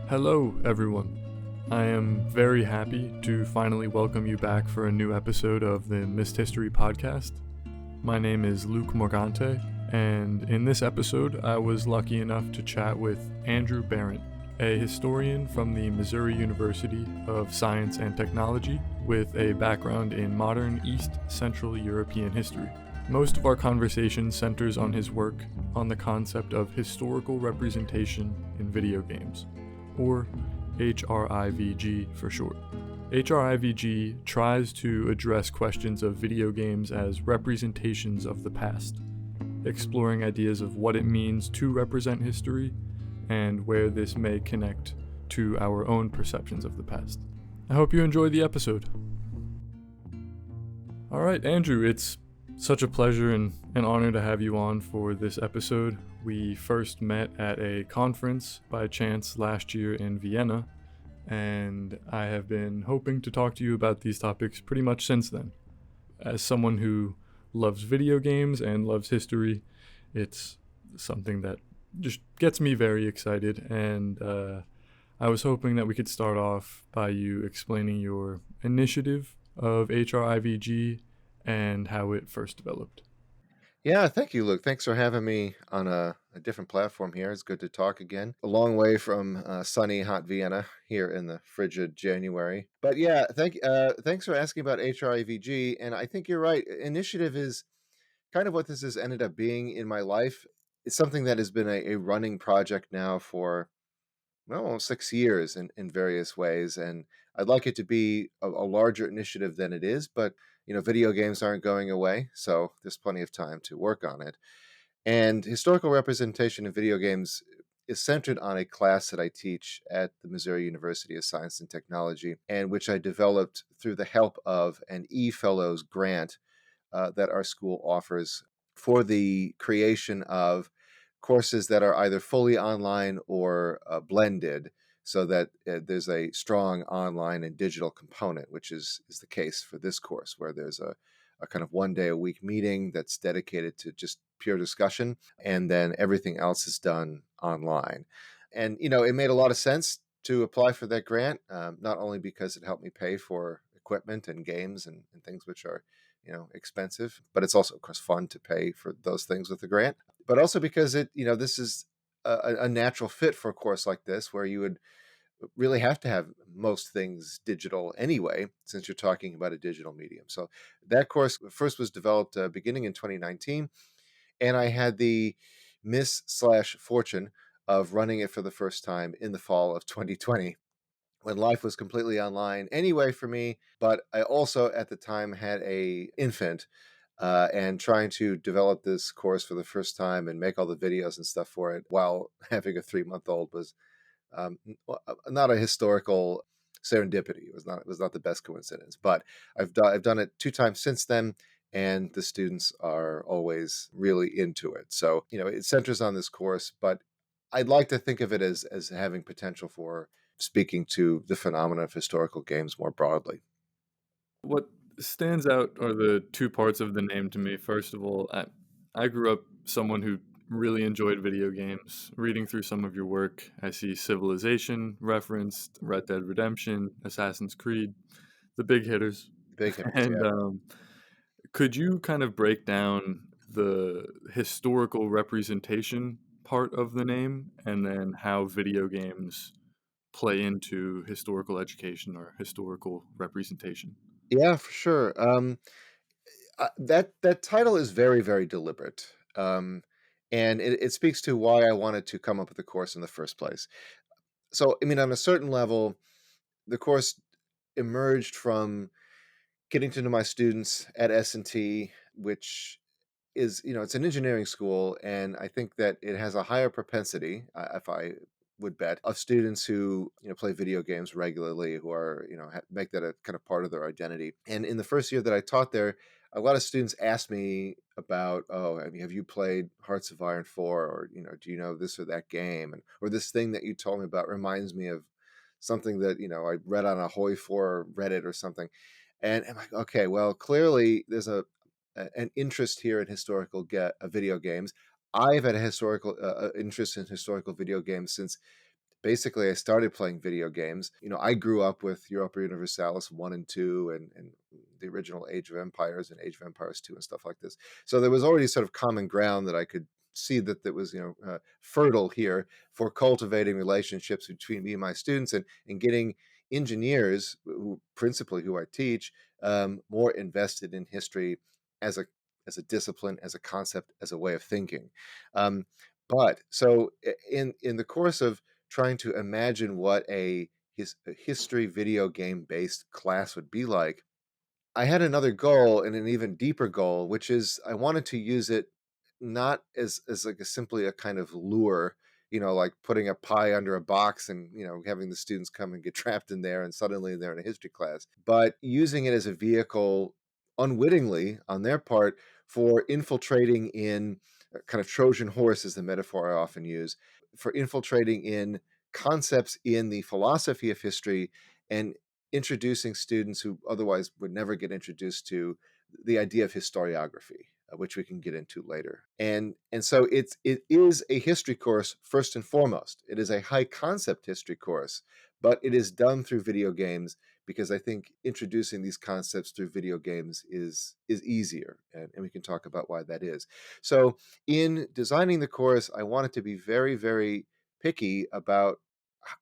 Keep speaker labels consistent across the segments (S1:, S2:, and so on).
S1: Hello, everyone. I am very happy to finally welcome you back for a new episode of the MissedHistory podcast. My name is Luke Morgante, and in this episode, I was lucky enough to chat with Andrew Behrendt, a historian from the Missouri University of Science and Technology with a background in modern East Central European history. Most of our conversation centers on his work on the concept of historical representation in video games, or HRIVG for short. HRIVG tries to address questions of video games as representations of the past, exploring ideas of what it means to represent history and where this may connect to our own perceptions of the past. I hope you enjoy the episode. All right, Andrew, it's such a pleasure and an honor to have you on for this episode. We first met at a conference by chance last year in Vienna, and I have been hoping to talk to you about these topics pretty much since then. As someone who loves video games and loves history, it's something that just gets me very excited, and I was hoping that we could start off by you explaining your initiative of HRIVG and how it first developed.
S2: Yeah, thank you, Luke. Thanks for having me on a different platform here. It's good to talk again. A long way from sunny, hot Vienna here in the frigid January. But yeah, thanks for asking about HRIVG. And I think you're right. Initiative is kind of what this has ended up being in my life. It's something that has been a running project now for almost 6 years in various ways. And I'd like it to be a larger initiative than it is, but video games aren't going away, so there's plenty of time to work on it. And historical representation in video games is centered on a class that I teach at the Missouri University of Science and Technology, and which I developed through the help of an E-Fellows grant that our school offers for the creation of courses that are either fully online or blended, so that there's a strong online and digital component, which is the case for this course, where there's a kind of 1 day a week meeting that's dedicated to just pure discussion, and then everything else is done online. And it made a lot of sense to apply for that grant, not only because it helped me pay for equipment and games and things which are expensive, but it's also, of course, fun to pay for those things with the grant. But also because this is a natural fit for a course like this, where you would really have to have most things digital anyway, since you're talking about a digital medium. So that course first was developed beginning in 2019, and I had the miss/fortune of running it for the first time in the fall of 2020, when life was completely online anyway for me. But I also at the time had a infant, and trying to develop this course for the first time and make all the videos and stuff for it while having a 3-month-old was not a historical serendipity. It was not the best coincidence. But I've done it 2 times since then, and the students are always really into it. So it centers on this course, but I'd like to think of it as having potential for speaking to the phenomena of historical games more broadly.
S1: What stands out are the two parts of the name to me. First of all, I grew up someone who really enjoyed video games. Reading through some of your work, I see Civilization referenced, Red Dead Redemption, Assassin's Creed, the big hitters.
S2: Big hitters,
S1: And
S2: yeah.
S1: could you kind of break down the historical representation part of the name and then how video games play into historical education or historical representation?
S2: Yeah, for sure. That title is very, very deliberate, and it speaks to why I wanted to come up with the course in the first place. So, I mean, on a certain level, the course emerged from getting to know my students at S&T, which is, it's an engineering school, and I think that it has a higher propensity, if I would bet, of students who play video games regularly, who are make that a kind of part of their identity. And in the first year that I taught there, a lot of students asked me about, oh, I mean, have you played Hearts of Iron 4, or do you know this or that game, and or this thing that you told me about reminds me of something that I read on a Hoi 4 Reddit or something. And I'm like, okay, well, clearly there's an interest here in historical video games. I've had a historical interest in historical video games since basically I started playing video games. I grew up with Europa Universalis 1 and 2 and the original Age of Empires and Age of Empires 2 and stuff like this. So there was already sort of common ground that I could see that was fertile here for cultivating relationships between me and my students, and getting engineers who I teach more invested in history as a discipline, as a concept, as a way of thinking. But so in the course of trying to imagine what a history video game based class would be like, I had another goal, and an even deeper goal, which is I wanted to use it not as like simply a kind of lure, like putting a pie under a box and having the students come and get trapped in there and suddenly they're in a history class, but using it as a vehicle, unwittingly on their part, for infiltrating in kind of Trojan horse is the metaphor I often use, for infiltrating in concepts in the philosophy of history and introducing students who otherwise would never get introduced to the idea of historiography, which we can get into later. And so it is a history course first and foremost. It is a high concept history course, but it is done through video games because I think introducing these concepts through video games is easier, and we can talk about why that is. So in designing the course, I wanted to be very, very picky about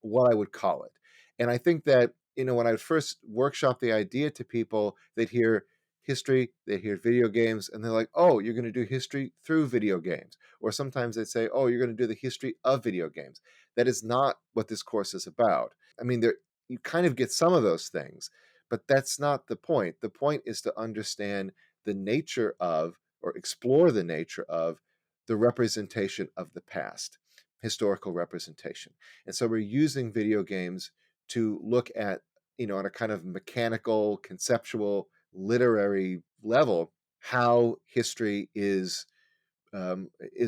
S2: what I would call it. And I think that when I would first workshop the idea to people, they'd hear history, they'd hear video games, and they're like, oh, you're going to do history through video games. Or sometimes they'd say, oh, you're going to do the history of video games. That is not what this course is about. I mean, you kind of get some of those things, but that's not the point. The point is to understand the nature of, or explore the nature of, the representation of the past, historical representation. And so we're using video games to look at, on a kind of mechanical, conceptual, literary level, how history is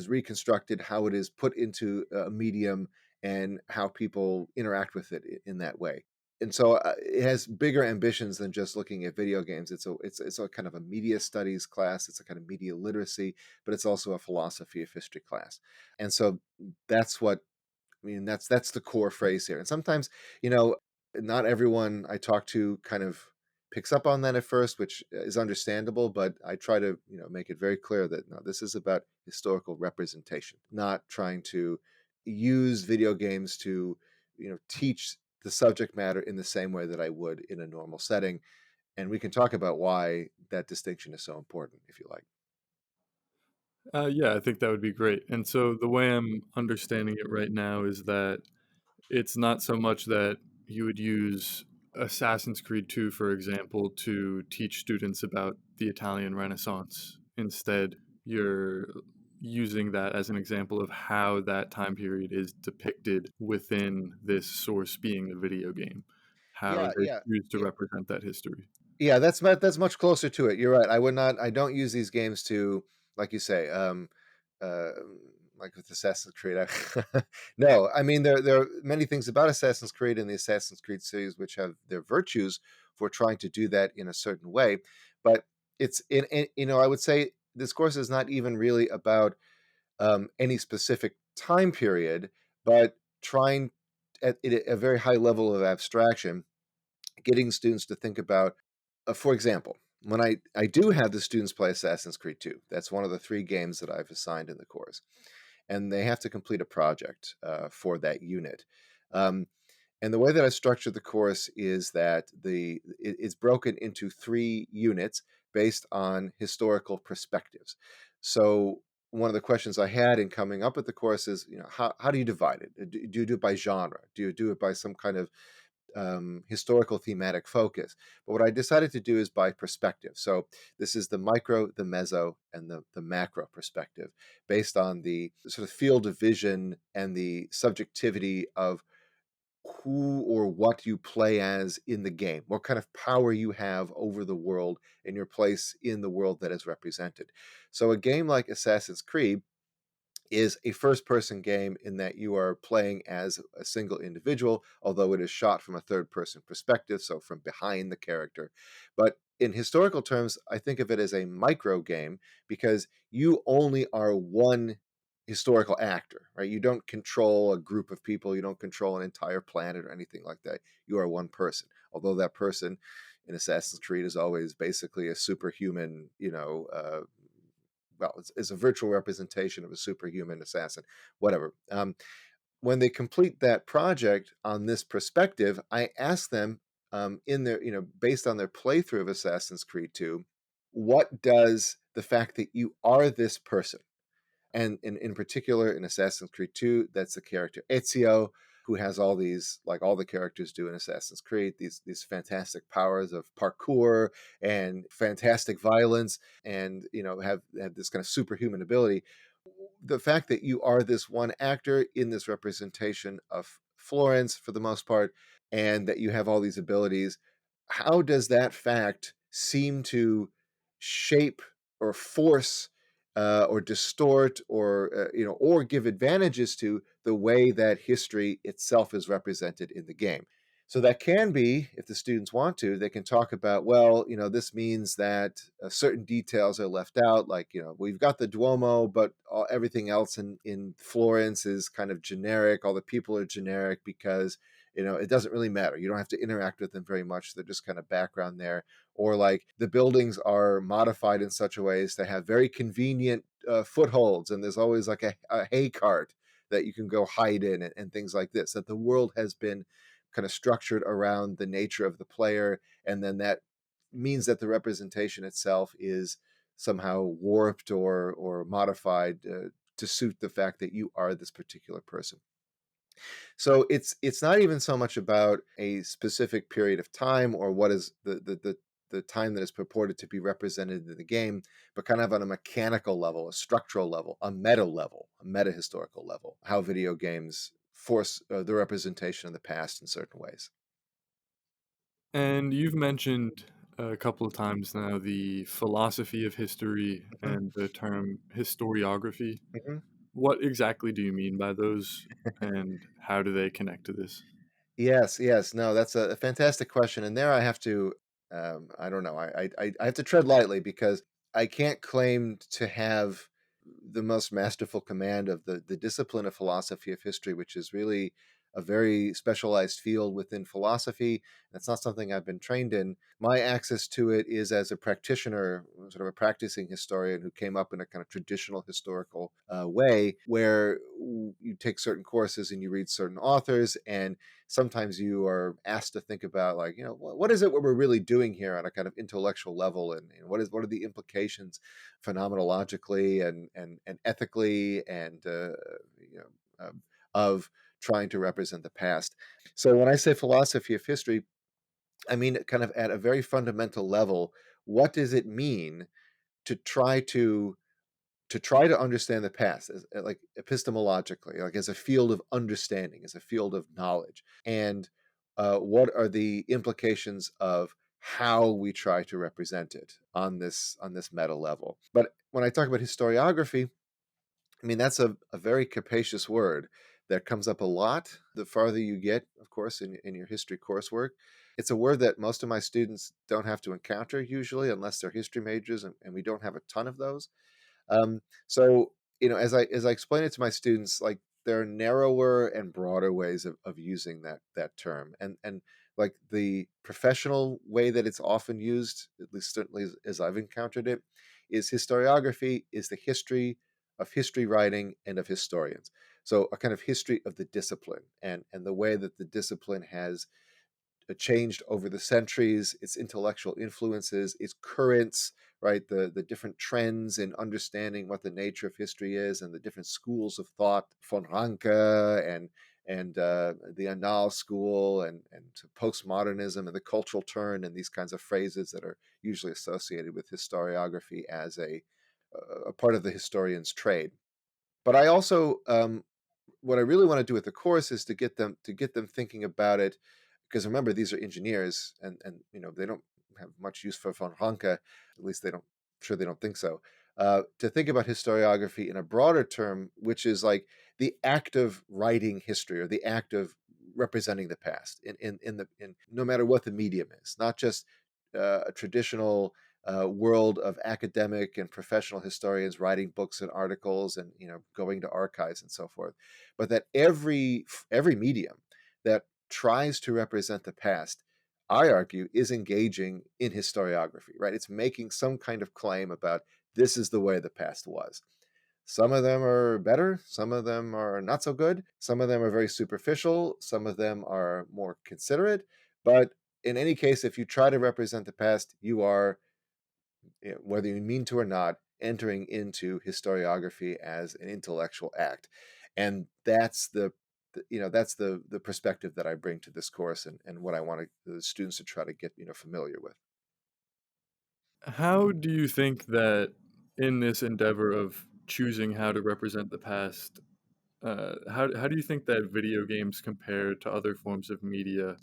S2: reconstructed, how it is put into a medium, and how people interact with it in that way. And so it has bigger ambitions than just looking at video games. It's a kind of a media studies class. It's a kind of media literacy, but it's also a philosophy of history class. And so that's what that's the core phrase here. And sometimes, not everyone I talk to kind of picks up on that at first, which is understandable, but I try to, make it very clear that no, this is about historical representation, not trying to use video games to, teach the subject matter in the same way that I would in a normal setting. And we can talk about why that distinction is so important, if you like.
S1: Yeah, I think that would be great. And so the way I'm understanding it right now is that it's not so much that you would use Assassin's Creed 2, for example, to teach students about the Italian Renaissance. Instead, you're using that as an example of how that time period is depicted within this source being the video game, how
S2: Yeah,
S1: they
S2: yeah.
S1: choose to represent that history.
S2: Yeah, that's much closer to it. You're right. I don't use these games to, like you say, uh, like with Assassin's Creed. No, I mean there are many things about Assassin's Creed and the Assassin's Creed series which have their virtues for trying to do that in a certain way, but it's I would say this course is not even really about any specific time period, but trying at a very high level of abstraction, getting students to think about, for example, when I do have the students play Assassin's Creed 2, that's one of the 3 games that I've assigned in the course, and they have to complete a project for that unit. Um, and the way that I structured the course is that it's broken into 3 units based on historical perspectives. So one of the questions I had in coming up with the course is, how do you divide it? Do you do it by genre? Do you do it by some kind of historical thematic focus? But what I decided to do is by perspective. So this is the micro, the meso, and the macro perspective based on the sort of field of vision and the subjectivity of who or what you play as in the game, what kind of power you have over the world and your place in the world that is represented. So a game like Assassin's Creed is a first person game in that you are playing as a single individual, although it is shot from a third person perspective, so from behind the character. But in historical terms, I think of it as a micro game because you only are one historical actor, right? You don't control a group of people, you don't control an entire planet or anything like that. You are one person, although that person in Assassin's Creed is always basically a superhuman, well, it's a virtual representation of a superhuman assassin, whatever. When they complete that project on this perspective, I ask them, in their, based on their playthrough of Assassin's Creed 2, what does the fact that you are this person, and in particular in Assassin's Creed 2, that's the character Ezio, who has all these, like all the characters do in Assassin's Creed, these fantastic powers of parkour and fantastic violence, and have this kind of superhuman ability. The fact that you are this one actor in this representation of Florence for the most part, and that you have all these abilities, how does that fact seem to shape or force or distort or give advantages to the way that history itself is represented in the game? So that can be, if the students want to, they can talk about, well, this means that certain details are left out. Like, we've got the Duomo, but everything else in Florence is kind of generic. All the people are generic because, it doesn't really matter. You don't have to interact with them very much. They're just kind of background there. Or like the buildings are modified in such a way as to have very convenient footholds. And there's always like a hay cart that you can go hide in, and things like this. That the world has been kind of structured around the nature of the player, and then that means that the representation itself is somehow warped or modified to suit the fact that you are this particular person. So it's not even so much about a specific period of time or what is the time that is purported to be represented in the game, but kind of on a mechanical level, a structural level, a meta historical level, how video games force the representation of the past in certain ways.
S1: And you've mentioned a couple of times now the philosophy of history
S2: Mhm,
S1: and the term historiography.
S2: mhm.
S1: What exactly do you mean by those, and how do they connect to this?
S2: Yes, yes. No, that's a fantastic question. And there I have to, I don't know, I have to tread lightly because I can't claim to have the most masterful command of the discipline of philosophy of history, which is really a very specialized field within philosophy. That's not something I've been trained in. My access to it is as a practitioner, sort of a practicing historian who came up in a kind of traditional historical way, where you take certain courses and you read certain authors, and sometimes you are asked to think about, like, what is it what we're really doing here on a kind of intellectual level, and what are the implications phenomenologically and ethically, and of trying to represent the past. So when I say philosophy of history, I mean it kind of at a very fundamental level. What does it mean to try to understand the past, as like epistemologically, like as a field of understanding, as a field of knowledge, and what are the implications of how we try to represent it on this meta level? But when I talk about historiography, I mean, that's a very capacious word that comes up a lot the farther you get, of course, in your history coursework. It's a word that most of my students don't have to encounter usually, unless they're history majors, and we don't have a ton of those. So as I explain it to my students, like, there are narrower and broader ways of using that term, and like the professional way that it's often used, at least certainly as I've encountered it, is historiography is the history of history writing and of historians. So a kind of history of the discipline, and the way that the discipline has changed over the centuries, its intellectual influences, its currents, right? The different trends in understanding what the nature of history is, and the different schools of thought, von Ranke and the Annales school, and postmodernism and the cultural turn, and these kinds of phrases that are usually associated with historiography as a part of the historian's trade. But I also, what I really want to do with the course is to get them thinking about it, because remember, these are engineers, and they don't have much use for von Ranke. At least they don't. Sure, they don't think so. To think about historiography in a broader term, which is like the act of writing history, or the act of representing the past in no matter what the medium is, not just a traditional world of academic and professional historians writing books and articles and going to archives and so forth, but that every medium that tries to represent the past, I argue, is engaging in historiography, right? It's making some kind of claim about this is the way the past was. Some of them are better, some of them are not so good, some of them are very superficial, some of them are more considerate. But in any case, if you try to represent the past, you are, whether you mean to or not, entering into historiography as an intellectual act. And that's that's the perspective that I bring to this course, and what I want the students to try to get familiar with.
S1: How do you think that in this endeavor of choosing how to represent the past, how do you think that video games compare to other forms of media?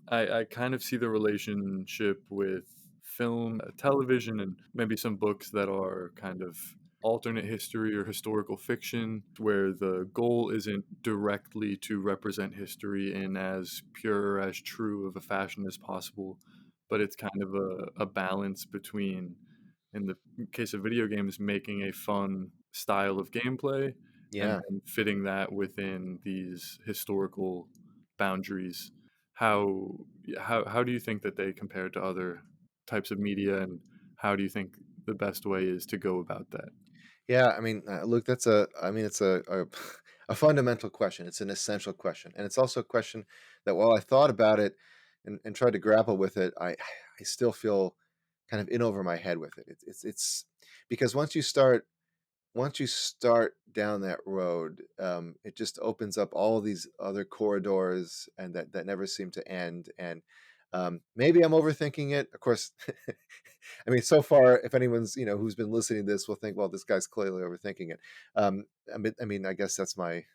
S1: I kind of see the relationship with film, television, and maybe some books that are kind of alternate history or historical fiction, where the goal isn't directly to represent history in as pure, as true of a fashion as possible, but it's kind of a balance between, in the case of video games, making a fun style of gameplay and
S2: Yeah.
S1: then fitting that within these historical boundaries. How do you think that they compare to other types of media, and how do you think the best way is to go about that?
S2: Yeah, I mean, Luke, it's a fundamental question. It's an essential question. And it's also a question that while I thought about it and tried to grapple with it, I still feel kind of in over my head with it. It's because once you start down that road, it just opens up all of these other corridors and that never seem to end. And maybe I'm overthinking it. Of course, I mean, so far, if anyone's who's been listening to this will think, well, this guy's clearly overthinking it. I mean, I guess that's my.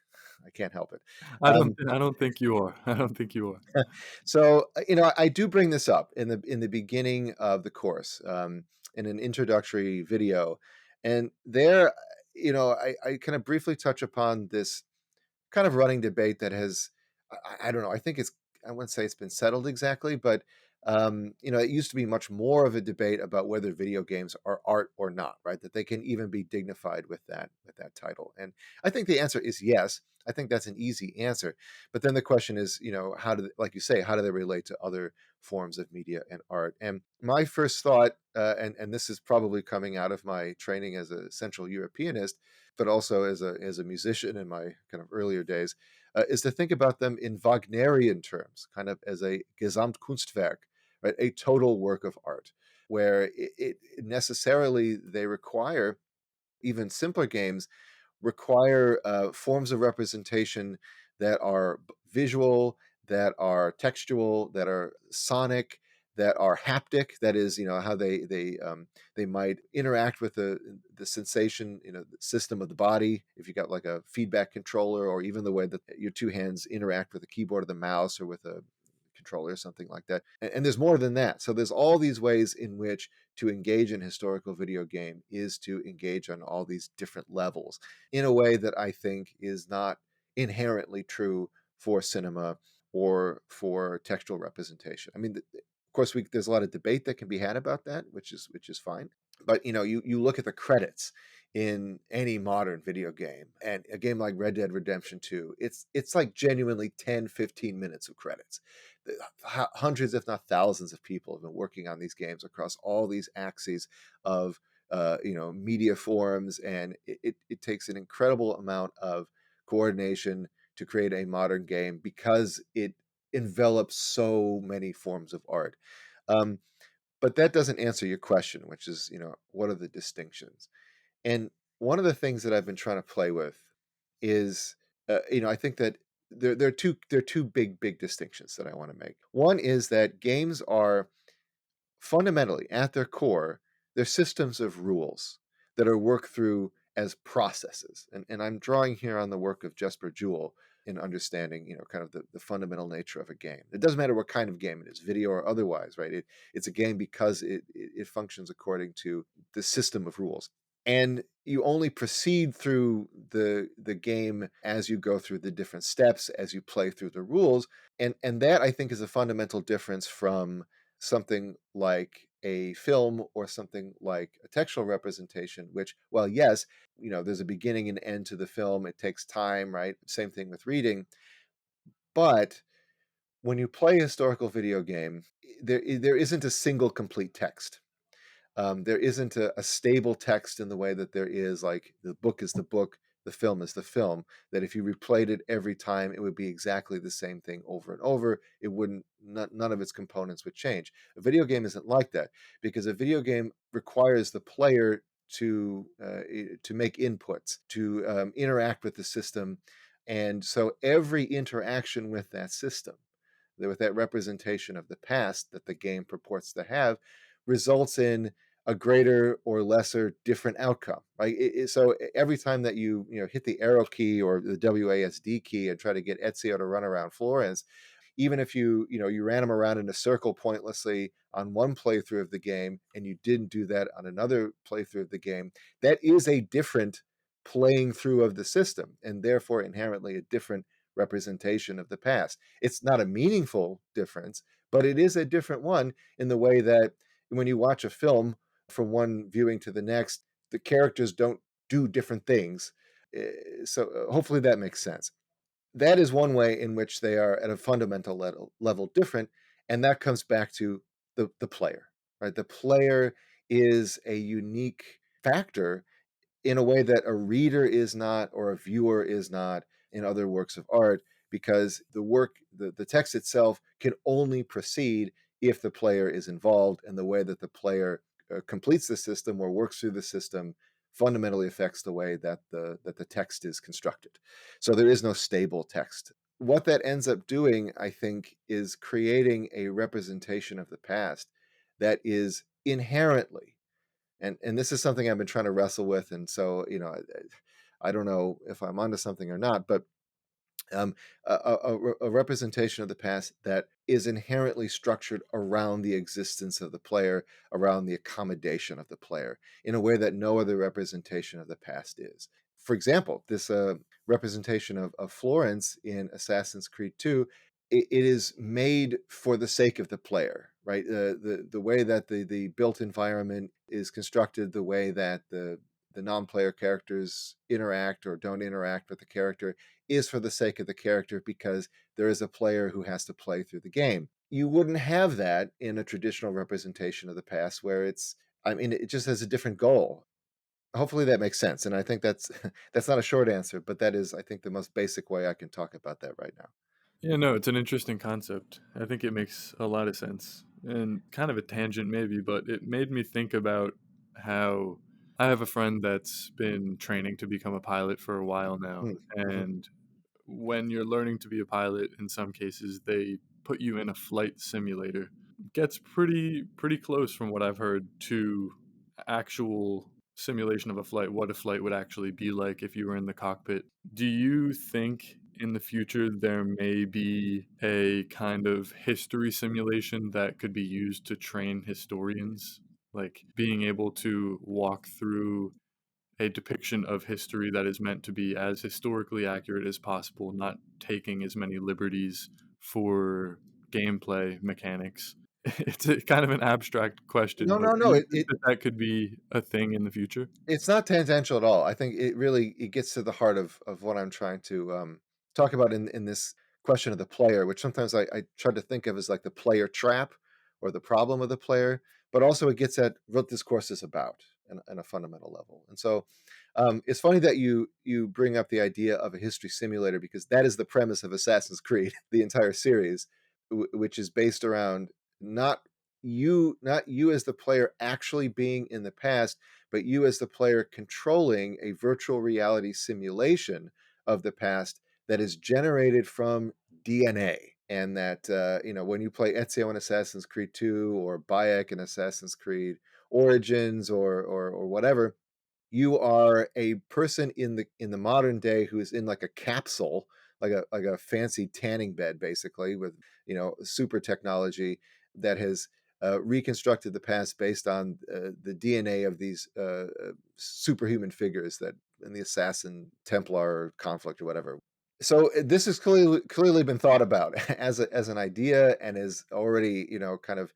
S2: I can't help it.
S1: I don't think you are. I don't think you are.
S2: So I do bring this up in the beginning of the course, in an introductory video, and there, I kind of briefly touch upon this kind of running debate that has, I don't know, I think I wouldn't say it's been settled exactly, but it used to be much more of a debate about whether video games are art or not, right? That they can even be dignified with that title. And I think the answer is yes. I think that's an easy answer. But then the question is, like you say, how do they relate to other forms of media and art? And my first thought, and this is probably coming out of my training as a Central Europeanist, but also as a musician in my kind of earlier days, is to think about them in Wagnerian terms, kind of as a Gesamtkunstwerk, right? A total work of art, where it necessarily they require, even simpler games require forms of representation that are visual, that are textual, that are sonic, that are haptic. That is, how they might interact with the sensation, the system of the body. If you got like a feedback controller, or even the way that your two hands interact with the keyboard or the mouse, or with a controller or something like that. And there's more than that. So there's all these ways in which to engage in historical video game is to engage on all these different levels in a way that I think is not inherently true for cinema or for textual representation. I mean, of course, there's a lot of debate that can be had about that, which is fine. But you look at the credits in any modern video game, and a game like Red Dead Redemption 2, it's like genuinely 10, 15 minutes of credits. Hundreds, if not thousands, of people have been working on these games across all these axes of media forms, and it takes an incredible amount of coordination to create a modern game because it envelops so many forms of art. Um, but that doesn't answer your question, which is, what are the distinctions? And one of the things that I've been trying to play with is, I think that there are two big distinctions that I want to make. One is that games are fundamentally, at their core, they're systems of rules that are worked through as processes. And I'm drawing here on the work of Jesper Juhl in understanding, kind of the fundamental nature of a game. It doesn't matter what kind of game it is, video or otherwise, right? It's a game because it functions according to the system of rules. And you only proceed through the game as you go through the different steps, as you play through the rules. And that, I think, is a fundamental difference from something like a film or something like a textual representation, which, well, yes, there's a beginning and end to the film. It takes time, right? Same thing with reading. But when you play a historical video game, there isn't a single complete text. There isn't a stable text in the way that there is, like, the book is the book, the film is the film, that if you replayed it every time, it would be exactly the same thing over and over. It wouldn't, none of its components would change. A video game isn't like that, because a video game requires the player to make inputs, to interact with the system. And so every interaction with that system, with that representation of the past that the game purports to have, results in a greater or lesser different outcome, right? So every time that you hit the arrow key or the WASD key and try to get Ezio to run around Florence, even if you ran him around in a circle pointlessly on one playthrough of the game and you didn't do that on another playthrough of the game, that is a different playing through of the system, and therefore inherently a different representation of the past. It's not a meaningful difference, but it is a different one, in the way that when you watch a film from one viewing to the next, the characters don't do different things. So hopefully that makes sense. That is one way in which they are at a fundamental level different, and that comes back to the player, right? The player is a unique factor in a way that a reader is not, or a viewer is not, in other works of art, because the text itself can only proceed if the player is involved, and the way that the player completes the system or works through the system fundamentally affects the way that the text is constructed. So there is no stable text. What that ends up doing, I think, is creating a representation of the past that is inherently, and this is something I've been trying to wrestle with, and so I don't know if I'm onto something or not, but um, a representation of the past that is inherently structured around the existence of the player, around the accommodation of the player, in a way that no other representation of the past is. For example, this representation of Florence in Assassin's Creed 2, it is made for the sake of the player, right? The way that the built environment is constructed, the way that the non-player characters interact or don't interact with the character, is for the sake of the character, because there is a player who has to play through the game. You wouldn't have that in a traditional representation of the past, where it just has a different goal. Hopefully that makes sense. And I think that's that's not a short answer, but that is, I think, the most basic way I can talk about that right now.
S1: Yeah, no, it's an interesting concept. I think it makes a lot of sense. And kind of a tangent, maybe, but it made me think about how I have a friend that's been training to become a pilot for a while now.
S2: Mm-hmm.
S1: And when you're learning to be a pilot, in some cases, they put you in a flight simulator. Gets pretty close, from what I've heard, to actual simulation of a flight, what a flight would actually be like if you were in the cockpit. Do you think in the future there may be a kind of history simulation that could be used to train historians? Like being able to walk through a depiction of history that is meant to be as historically accurate as possible, not taking as many liberties for gameplay mechanics. It's a kind of an abstract question,
S2: No,
S1: but
S2: no,
S1: do
S2: no.
S1: you think that that could be a thing in the future?
S2: It's not tangential at all. I think it gets to the heart of what I'm trying to talk about in this question of the player, which sometimes I try to think of as like the player trap or the problem of the player, but also it gets at what this course is about in a fundamental level. And so it's funny that you bring up the idea of a history simulator, because that is the premise of Assassin's Creed, the entire series, which is based around not not you as the player actually being in the past, but you as the player controlling a virtual reality simulation of the past that is generated from DNA. And that, when you play Ezio in Assassin's Creed 2, or Bayek in Assassin's Creed Origins, or whatever, you are a person in the modern day who is in like a capsule, like a fancy tanning bed, basically, with super technology that has reconstructed the past based on the DNA of these superhuman figures that in the assassin Templar conflict or whatever. So this has clearly been thought about as an idea, and is already kind of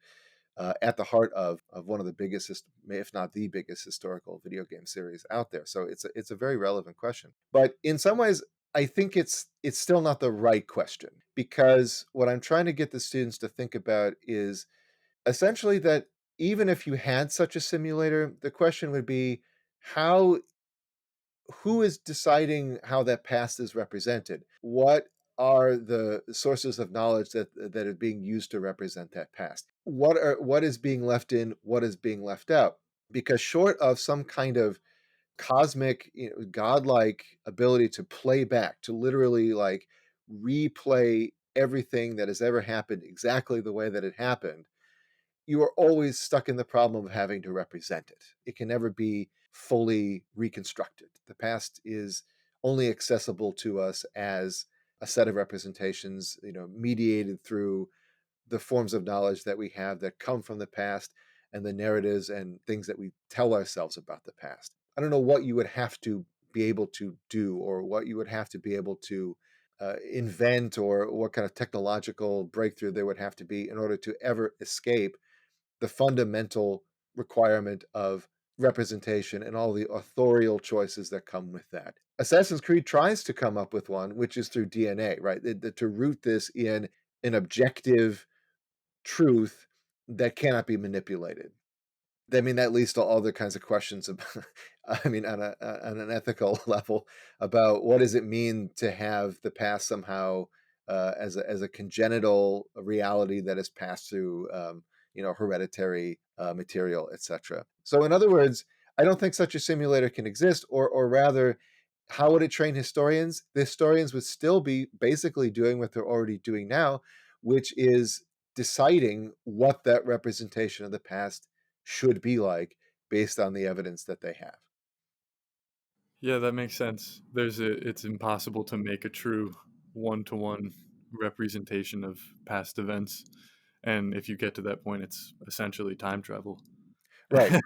S2: at the heart of one of the biggest, if not the biggest, historical video game series out there. So it's a very relevant question. But in some ways, I think it's still not the right question, because what I'm trying to get the students to think about is essentially that even if you had such a simulator, the question would be how who is deciding how that past is represented? What are the sources of knowledge that are being used to represent that past? What is being left in? What is being left out? Because short of some kind of cosmic, godlike ability to play back, to literally like replay everything that has ever happened exactly the way that it happened, you are always stuck in the problem of having to represent it. It can never be fully reconstructed. The past is only accessible to us as a set of representations, mediated through the forms of knowledge that we have that come from the past, and the narratives and things that we tell ourselves about the past. I don't know what you would have to be able to do, or what you would have to be able to invent, or what kind of technological breakthrough there would have to be in order to ever escape the fundamental requirement of representation and all the authorial choices that come with that. Assassin's Creed tries to come up with one, which is through DNA, right? To root this in an objective truth that cannot be manipulated. I mean, that leads to all other kinds of questions about, I mean, on an ethical level, about what does it mean to have the past somehow as a congenital reality that is passed through, hereditary material, etc. So, in other words, I don't think such a simulator can exist, or rather, how would it train historians? The historians would still be basically doing what they're already doing now, which is deciding what that representation of the past should be like based on the evidence that they have.
S1: Yeah, that makes sense. It's impossible to make a true one-to-one representation of past events, and if you get to that point, it's essentially time travel.
S2: Right.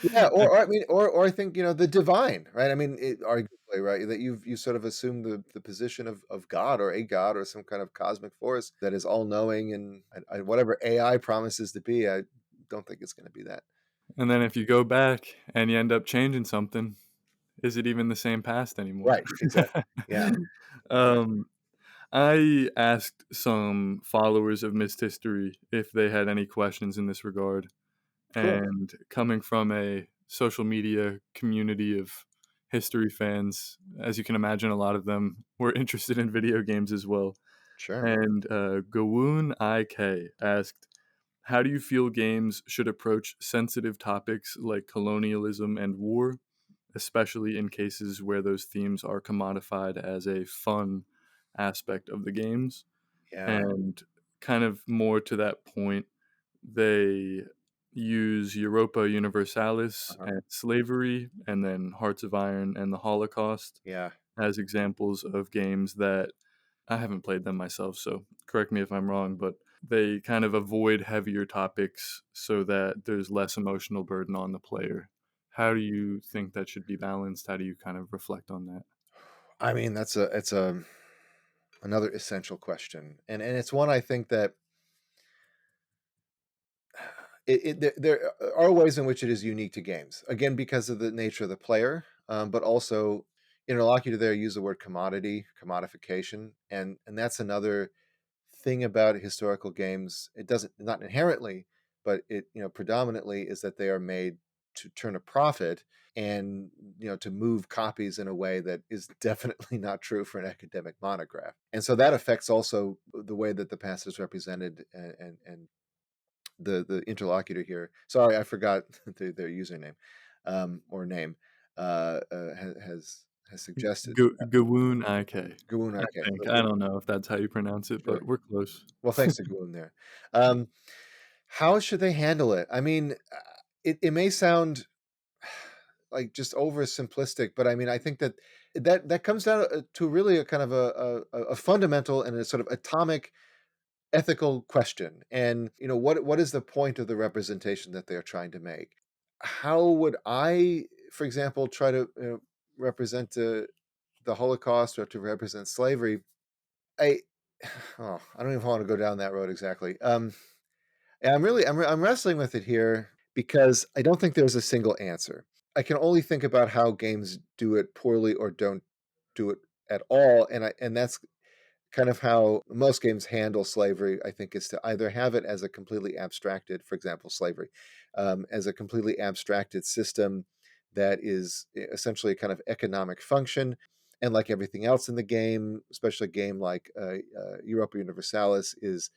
S2: Yeah, or I mean, or I think, the divine, right? I mean, arguably, right, that you sort of assume the position of God, or a God, or some kind of cosmic force that is all knowing, and whatever AI promises to be, I don't think it's going to be that.
S1: And then if you go back and you end up changing something, is it even the same past anymore?
S2: Right. Exactly. Yeah. Exactly.
S1: Um, I asked some followers of Missed History if they had any questions in this regard,
S2: Cool.
S1: and coming from a social media community of history fans, as you can imagine, a lot of them were interested in video games as well.
S2: Sure.
S1: And Gawoon IK asked, how do you feel games should approach sensitive topics like colonialism and war, especially in cases where those themes are commodified as a fun aspect of the games?
S2: Yeah.
S1: And kind of more to that point, they use Europa Universalis
S2: Uh-huh.
S1: and slavery, and then Hearts of Iron and the Holocaust
S2: Yeah.
S1: as examples of games that I haven't played them myself, so correct me if I'm wrong, but they kind of avoid heavier topics so that there's less emotional burden on the player. How do you think that should be balanced? How do you kind of reflect on that?
S2: I mean, it's a another essential question, and it's one I think that there are ways in which it is unique to games. Again, because of the nature of the player, but also interlocutor there use the word commodity, commodification, and that's another thing about historical games. It doesn't, not inherently, but it, predominantly, is that they are made to turn a profit, and to move copies in a way that is definitely not true for an academic monograph. And so that affects also the way that the past is represented, and the interlocutor here. Sorry, I forgot their username, or name. Has suggested
S1: Gawoon IK,
S2: Goon.
S1: I
S2: Okay,
S1: think. I don't know if that's how you pronounce it,
S2: sure.
S1: but we're close.
S2: Well, thanks to Goon there. Um, how should they handle it? I mean, it may sound like just over simplistic, but I mean, I think that comes down to really a kind of a fundamental and a sort of atomic ethical question. And what is the point of the representation that they're trying to make? How would I, for example, try to represent the Holocaust, or to represent slavery? I I don't even want to go down that road exactly. And I'm wrestling with it here because I don't think there's a single answer. I can only think about how games do it poorly or don't do it at all, and that's kind of how most games handle slavery. I think is to either have it as a completely abstracted, for example, slavery, as a completely abstracted system that is essentially a kind of economic function. And like everything else in the game, especially a game like Europa Universalis, is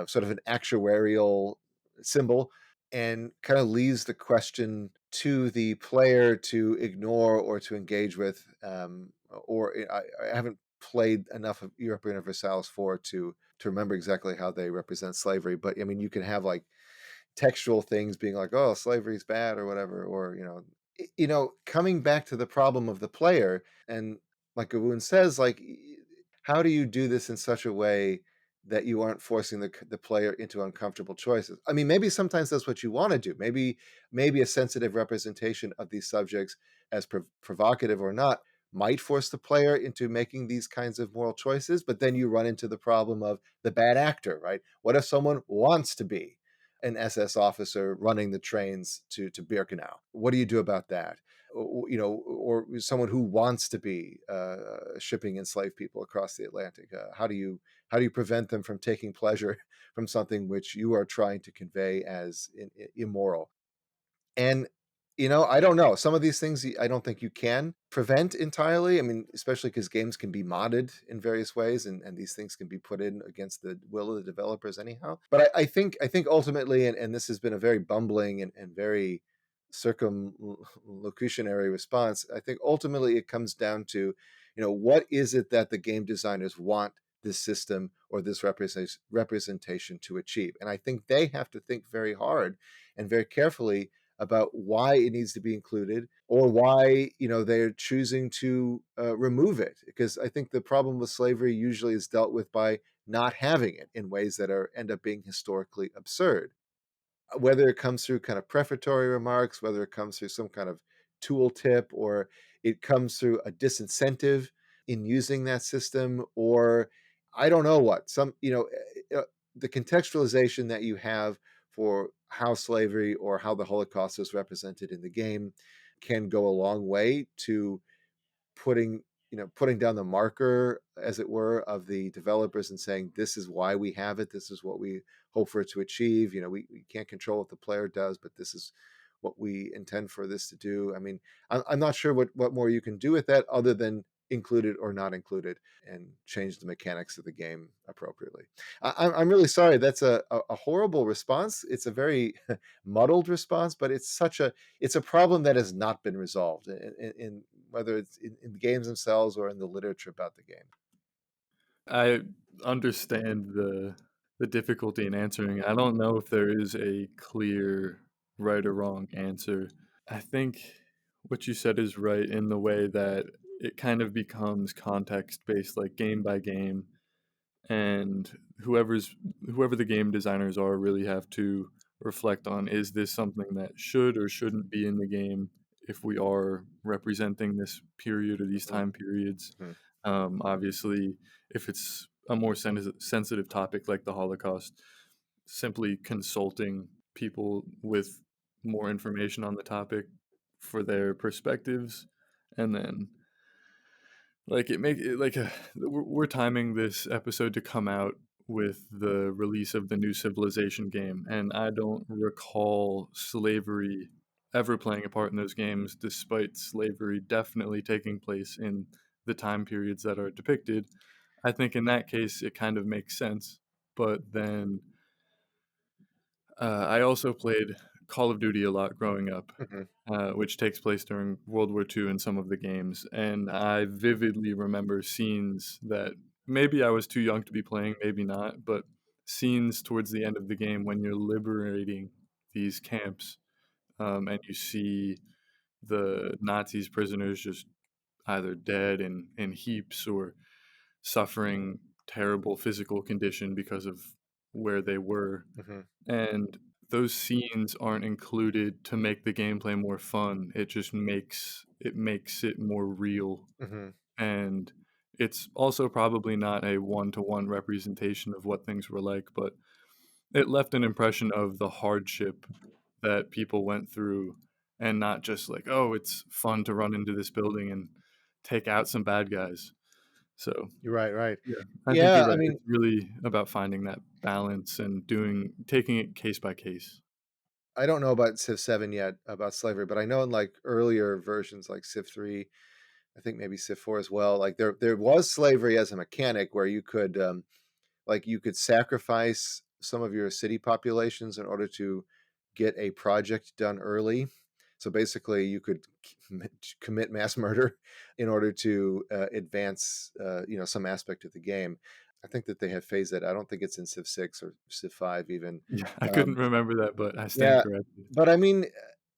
S2: sort of an actuarial symbol, and kind of leaves the question to the player to ignore or to engage with. I haven't played enough of Europa Universalis 4 to remember exactly how they represent slavery, but I mean, you can have like textual things being like, oh, slavery's bad or whatever, or coming back to the problem of the player. And like Gawun says, like, how do you do this in such a way that you aren't forcing the player into uncomfortable choices? I mean, maybe sometimes that's what you want to do. Maybe a sensitive representation of these subjects, as provocative or not, might force the player into making these kinds of moral choices. But then you run into the problem of the bad actor, right? What if someone wants to be an SS officer running the trains to Birkenau? What do you do about that? Or someone who wants to be shipping enslaved people across the Atlantic. How do you prevent them from taking pleasure from something which you are trying to convey as immoral? And I don't know. Some of these things I don't think you can prevent entirely. I mean, especially because games can be modded in various ways, and these things can be put in against the will of the developers anyhow. But I think ultimately, and this has been a very bumbling and very circumlocutionary response. I think ultimately it comes down to, what is it that the game designers want this system or this representation to achieve? And I think they have to think very hard and very carefully about why it needs to be included, or why they're choosing to remove it. Because I think the problem with slavery usually is dealt with by not having it in ways that end up being historically absurd, whether it comes through kind of prefatory remarks, whether it comes through some kind of tooltip, or it comes through a disincentive in using that system, or I don't know what. The contextualization that you have for how slavery or how the Holocaust is represented in the game can go a long way to putting down the marker, as it were, of the developers and saying, this is why we have it, this is what we hope for it to achieve. We can't control what the player does, but this is what we intend for this to do. I mean, I'm not sure what more you can do with that other than include it or not include it and change the mechanics of the game appropriately. I'm really sorry. That's a horrible response. It's a very muddled response, but it's a problem that has not been resolved in whether it's in the games themselves or in the literature about the game.
S1: I understand the difficulty in answering. I don't know if there is a clear right or wrong answer. I think what you said is right in the way that it kind of becomes context based, like game by game, and whoever the game designers are really have to reflect on, is this something that should or shouldn't be in the game if we are representing this period or these time periods.
S2: Mm-hmm.
S1: Obviously, if it's a more sensitive topic like the Holocaust, simply consulting people with more information on the topic for their perspectives, and then like we're timing this episode to come out with the release of the new Civilization game, and I don't recall slavery ever playing a part in those games, despite slavery definitely taking place in the time periods that are depicted. I think in that case it kind of makes sense. But then I also played Call of Duty a lot growing up,
S2: Mm-hmm.
S1: which takes place during World War II in some of the games. And I vividly remember scenes that maybe I was too young to be playing, maybe not, but scenes towards the end of the game when you're liberating these camps, and you see the Nazis prisoners just either dead in heaps or suffering terrible physical condition because of where they were.
S2: Mm-hmm.
S1: And those scenes aren't included to make the gameplay more fun. It just makes it more real.
S2: Mm-hmm.
S1: And it's also probably not a one-to-one representation of what things were like, but it left an impression of the hardship that people went through, and not just like, oh, it's fun to run into this building and take out some bad guys. So
S2: You're right, right.
S1: yeah, I think you're
S2: Yeah, I
S1: right.
S2: mean,
S1: It's really about finding that balance and taking it case by case.
S2: I don't know about Civ 7 yet about slavery, but I know in like earlier versions like Civ 3, I think maybe Civ 4 as well, like there was slavery as a mechanic where you could like you could sacrifice some of your city populations in order to get a project done early. So basically, you could commit mass murder in order to advance, some aspect of the game. I think that they have phased that. I don't think it's in Civ 6 or Civ 5 even.
S1: Yeah, I couldn't
S2: Um,
S1: remember that, but I stand
S2: yeah,
S1: corrected.
S2: but I mean,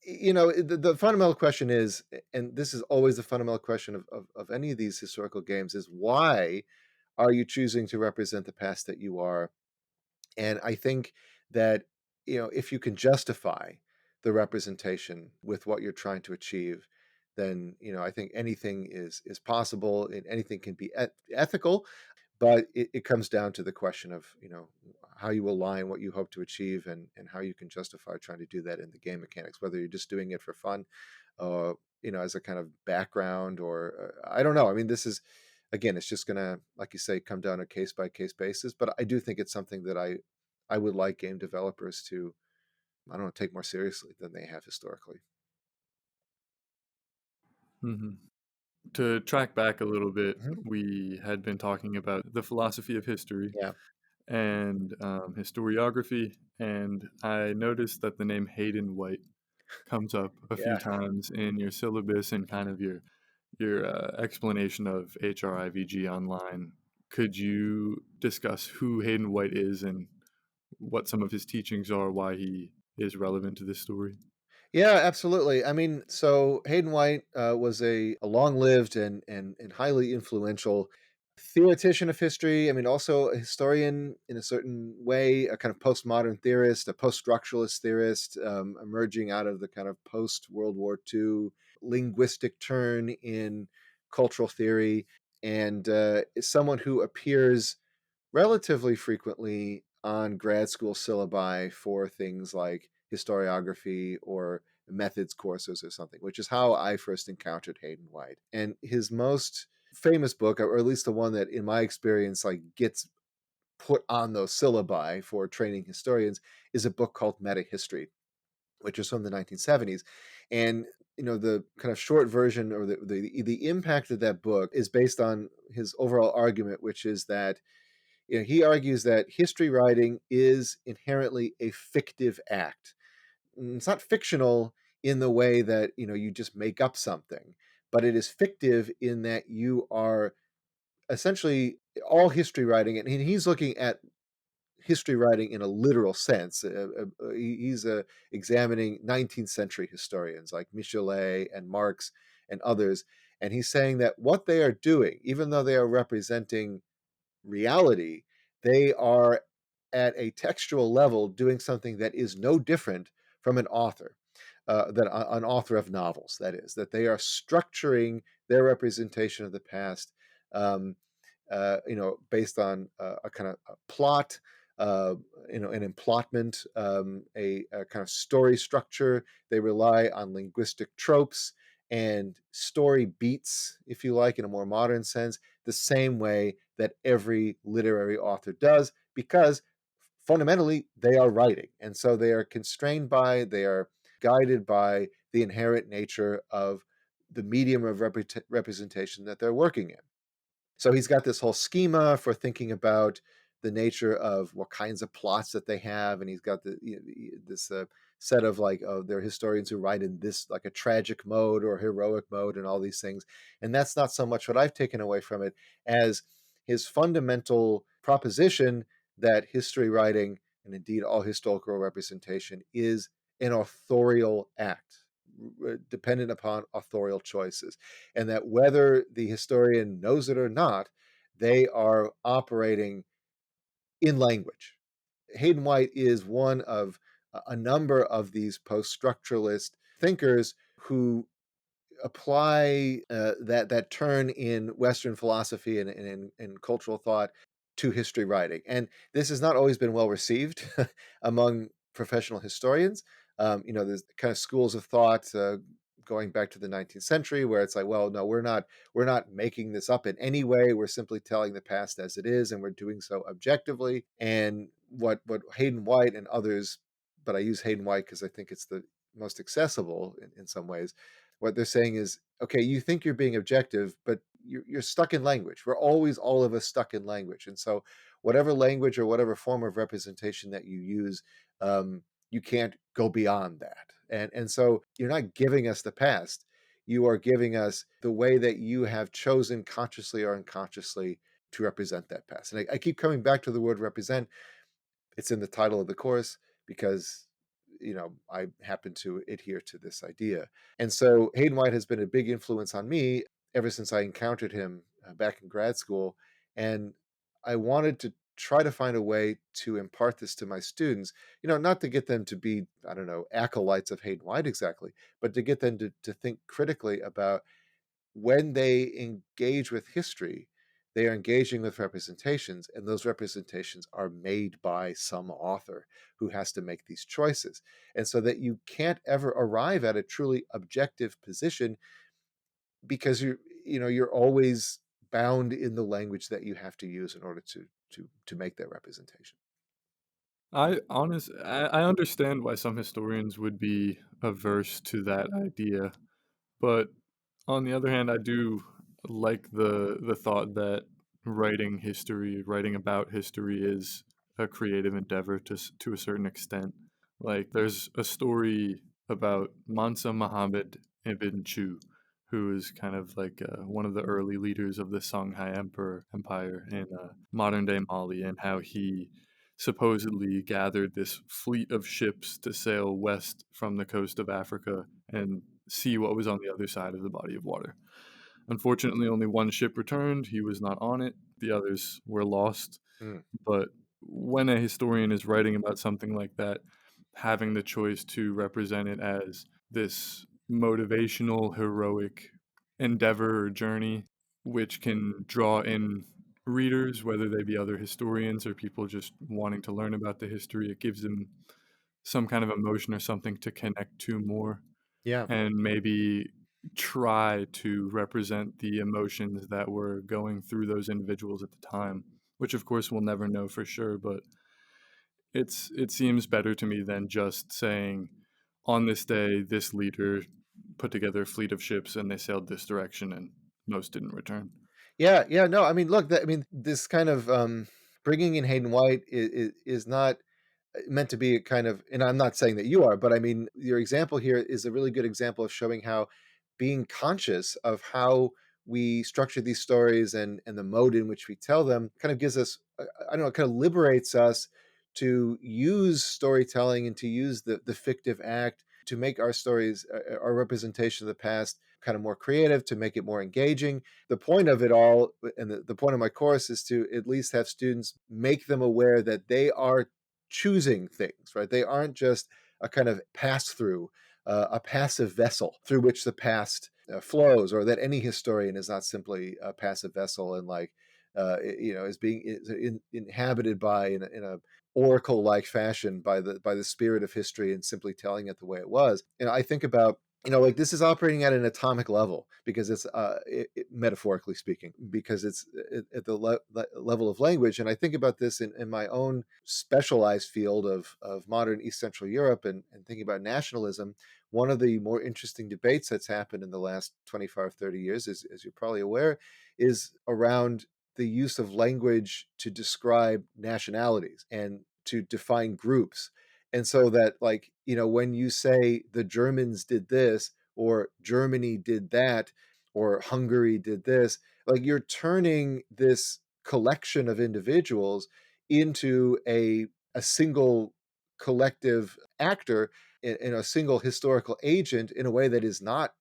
S2: the fundamental question is, and this is always the fundamental question of any of these historical games, is why are you choosing to represent the past that you are? And I think that, if you can justify the representation with what you're trying to achieve, then, I think anything is possible and anything can be ethical, but it comes down to the question of, how you align what you hope to achieve and how you can justify trying to do that in the game mechanics, whether you're just doing it for fun, as a kind of background, or I don't know. I mean, this is, again, it's just gonna, like you say, come down a case by case basis. But I do think it's something that I would like game developers to, I don't know, take more seriously than they have historically.
S1: Hmm. To track back a little bit,
S2: Mhm.
S1: we had been talking about the philosophy of history
S2: Yeah,
S1: and historiography, and I noticed that the name Hayden White comes up a few
S2: yeah.
S1: times in your syllabus and kind of your explanation of HRIVG online. Could you discuss who Hayden White is and what some of his teachings are, why he is relevant to this story?
S2: Yeah, absolutely. I mean, so Hayden White was a long-lived and highly influential theoretician of history. I mean, also a historian in a certain way, a kind of postmodern theorist, a post-structuralist theorist, emerging out of the kind of post-World War II linguistic turn in cultural theory, and is someone who appears relatively frequently on grad school syllabi for things like historiography or methods courses or something, which is how I first encountered Hayden White. And his most famous book, or at least the one that in my experience like gets put on those syllabi for training historians, is a book called MetaHistory, which is from the 1970s. And the kind of short version, or the impact of that book, is based on his overall argument, which is that he argues that history writing is inherently a fictive act. It's not fictional in the way that you just make up something, but it is fictive in that you are essentially all history writing, and he's looking at history writing in a literal sense. He's examining 19th century historians like Michelet and Marx and others, and he's saying that what they are doing, even though they are representing reality, they are at a textual level doing something that is no different from an author, that an author of novels. That is, that they are structuring their representation of the past, um, based on a kind of a plot, an emplotment, a kind of story structure. They rely on linguistic tropes and story beats, if you like, in a more modern sense, the same way that every literary author does, because fundamentally they are writing. And so they are constrained by, they are guided by the inherent nature of the medium of representation that they're working in. So he's got this whole schema for thinking about the nature of what kinds of plots that they have, and he's got this set of like, oh, there are historians who write in this like a tragic mode or heroic mode and all these things, and that's not so much what I've taken away from it as his fundamental proposition that history writing, and indeed all historical representation, is an authorial act, dependent upon authorial choices, and that whether the historian knows it or not, they are operating in language. Hayden White is one of a number of these post structuralist thinkers who apply that turn in Western philosophy and in cultural thought to history writing. And this has not always been well received among professional historians. There's kind of schools of thought going back to the 19th century where it's like, well, no, we're not making this up in any way. We're simply telling the past as it is, and we're doing so objectively. And what Hayden White and others, but I use Hayden White because I think it's the most accessible in some ways. What they're saying is, okay, you think you're being objective, but you're stuck in language. We're always, all of us, stuck in language. And so whatever language or whatever form of representation that you use, you can't go beyond that. And so you're not giving us the past. You are giving us the way that you have chosen, consciously or unconsciously, to represent that past. And I keep coming back to the word represent. It's in the title of the course because I happen to adhere to this idea. And so Hayden White has been a big influence on me ever since I encountered him back in grad school. And I wanted to try to find a way to impart this to my students, not to get them to be, I don't know, acolytes of Hayden White exactly, but to get them to think critically about when they engage with history, they are engaging with representations, and those representations are made by some author who has to make these choices. And so that you can't ever arrive at a truly objective position because you're always bound in the language that you have to use in order to make that representation.
S1: I understand why some historians would be averse to that idea, but on the other hand, I do like the thought that writing about history is a creative endeavor to a certain extent. Like there's a story about Mansa Muhammad ibn Chu, who is kind of like one of the early leaders of the Songhai Empire in modern day Mali, and how he supposedly gathered this fleet of ships to sail west from the coast of Africa and see what was on the other side of the body of water. Unfortunately, only one ship returned. He was not on it. The others were lost.
S2: Mm.
S1: But when a historian is writing about something like that, having the choice to represent it as this motivational, heroic endeavor or journey, which can draw in readers, whether they be other historians or people just wanting to learn about the history, it gives them some kind of emotion or something to connect to more,
S2: Yeah.
S1: and maybe try to represent the emotions that were going through those individuals at the time, which of course we'll never know for sure, but it seems better to me than just saying on this day this leader put together a fleet of ships and they sailed this direction and most didn't return.
S2: Yeah, yeah, no, I mean, look, this kind of bringing in Hayden White is not meant to be a kind of, and I'm not saying that you are, but I mean, your example here is a really good example of showing how being conscious of how we structure these stories and the mode in which we tell them kind of gives us, I don't know, kind of liberates us to use storytelling and to use the fictive act to make our stories, our representation of the past, kind of more creative, to make it more engaging. The point of it all, and the point of my course, is to at least have students make them aware that they are choosing things, right? They aren't just a kind of pass through, a passive vessel through which the past flows, or that any historian is not simply a passive vessel and like, is being inhabited by in a oracle like fashion by the spirit of history and simply telling it the way it was. And I think about, like, this is operating at an atomic level because it's metaphorically speaking, because it's at the level of language. And I think about this in my own specialized field of modern East Central Europe, and thinking about nationalism. One of the more interesting debates that's happened in the last 25, 30 years, as you're probably aware, is around the use of language to describe nationalities and to define groups. And so that, like, when you say the Germans did this, or Germany did that, or Hungary did this, like, you're turning this collection of individuals into a single collective actor in a single historical agent in a way that is not,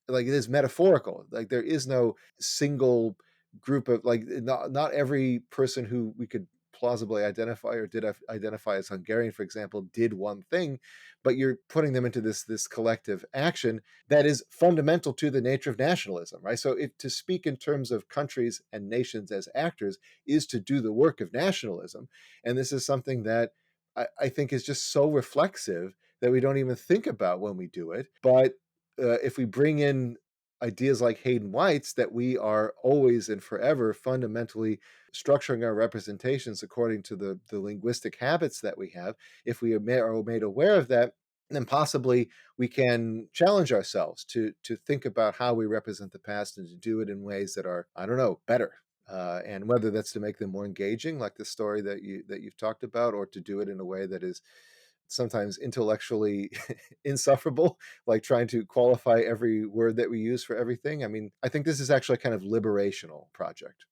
S2: like, it is metaphorical. Like, there is no single group of, like, not every person who we could plausibly identify or did identify as Hungarian, for example, did one thing, but you're putting them into this collective action that is fundamental to the nature of nationalism, right? So if to speak in terms of countries and nations as actors is to do the work of nationalism, and this is something that I think is just so reflexive that we don't even think about when we do it. But if we bring in ideas like Hayden White's, that we are always and forever fundamentally structuring our representations according to the linguistic habits that we have, if we are made aware of that, then possibly we can challenge ourselves to think about how we represent the past and to do it in ways that are, I don't know, better. And whether that's to make them more engaging, like the story that you've talked about, or to do it in a way that is sometimes intellectually insufferable, like trying to qualify every word that we use for everything. I mean, I think this is actually a kind of liberational project.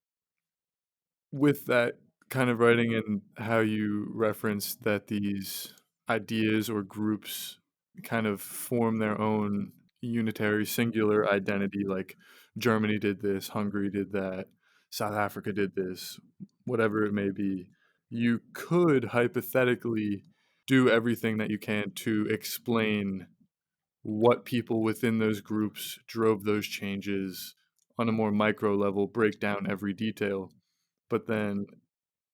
S1: With that kind of writing and how you reference that these ideas or groups kind of form their own unitary singular identity, like Germany did this, Hungary did that, South Africa did this, whatever it may be, you could hypothetically do everything that you can to explain what people within those groups drove those changes on a more micro level, break down every detail. But then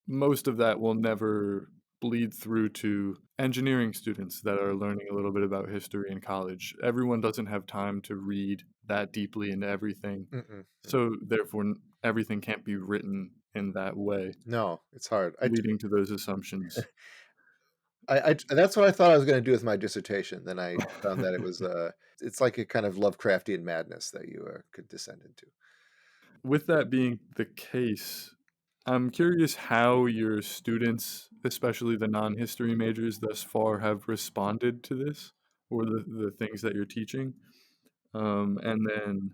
S1: most of that will never bleed through to engineering students that are learning a little bit about history in college. Everyone doesn't have time to read that deeply into everything.
S2: Mm-mm.
S1: So therefore everything can't be written in that way,
S2: No, it's hard.
S1: leading to those assumptions.
S2: That's what I thought I was going to do with my dissertation. Then I found that it was it's like a kind of Lovecraftian madness that you could descend into.
S1: With that being the case, I'm curious how your students, especially the non-history majors thus far, have responded to this or the things that you're teaching. And then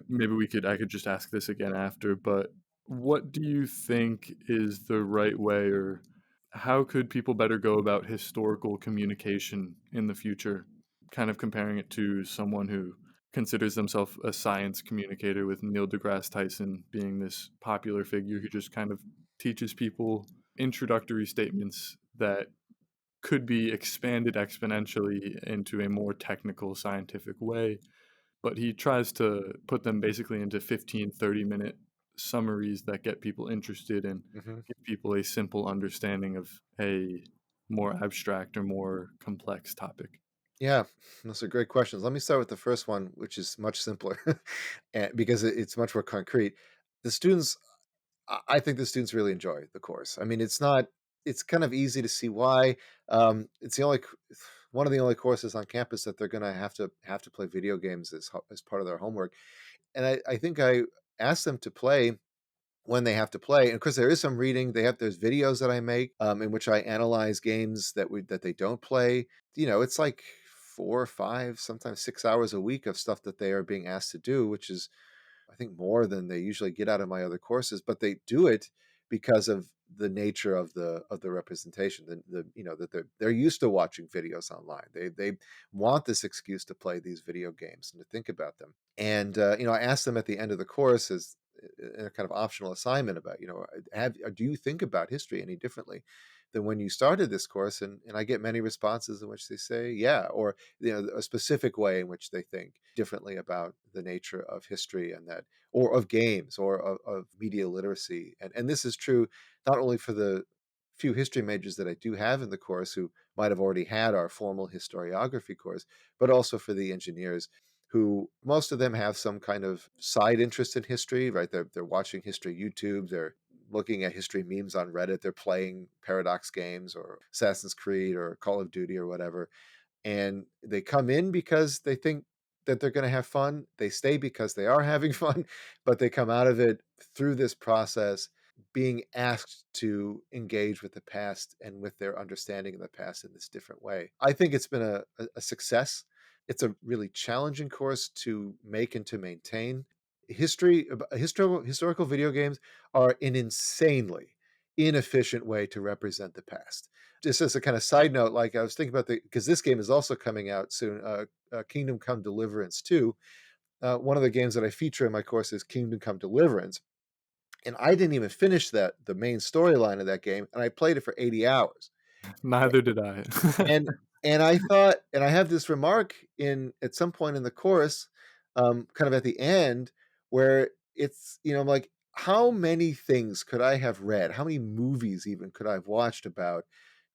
S1: maybe I could just ask this again after, but what do you think is the right way, or how could people better go about historical communication in the future? Kind of comparing it to someone who considers themselves a science communicator, with Neil deGrasse Tyson being this popular figure who just kind of teaches people introductory statements that could be expanded exponentially into a more technical scientific way, but he tries to put them basically into 15, 30-minute summaries that get people interested and
S2: Hmm.
S1: give people a simple understanding of a more abstract or more complex topic.
S2: Yeah, those are great questions. Let me start with the first one, which is much simpler, because it's much more concrete. The students, I think the students really enjoy the course. I mean, it's not, it's kind of easy to see why. It's the only, one of the only courses on campus that they're going to have to play video games as part of their homework. And I think I asked them to play when they have to play. And of course, there is some reading. There's videos that I make in which I analyze games that they don't play. You know, it's like 4 or 5, sometimes 6 hours a week of stuff that they are being asked to do, which is, I think, more than they usually get out of my other courses. But they do it because of the nature of the representation. That they're used to watching videos online. They want this excuse to play these video games and to think about them. And I asked them at the end of the course as a kind of optional assignment about, do you think about history any differently than when you started this course? And I get many responses in which they say, yeah, or a specific way in which they think differently about the nature of history, and that, or of games, or of media literacy. And this is true not only for the few history majors that I do have in the course who might have already had our formal historiography course, but also for the engineers, who most of them have some kind of side interest in history, right? They're watching history YouTube, they're looking at history memes on Reddit, they're playing Paradox games or Assassin's Creed or Call of Duty or whatever. And they come in because they think that they're going to have fun. They stay because they are having fun, but they come out of it through this process being asked to engage with the past and with their understanding of the past in this different way. I think it's been a success. It's a really challenging course to make and to maintain. Historical video games are an insanely inefficient way to represent the past. Just as a kind of side note, like I was thinking about because this game is also coming out soon, Kingdom Come Deliverance 2. One of the games that I feature in my course is Kingdom Come Deliverance. and I didn't even finish the main storyline of that game, and I played it for 80 hours.
S1: Neither did I.
S2: And and I thought, and I have this remark in at some point in the course, kind of at the end, where it's, I'm like, how many things could I have read? How many movies even could I have watched about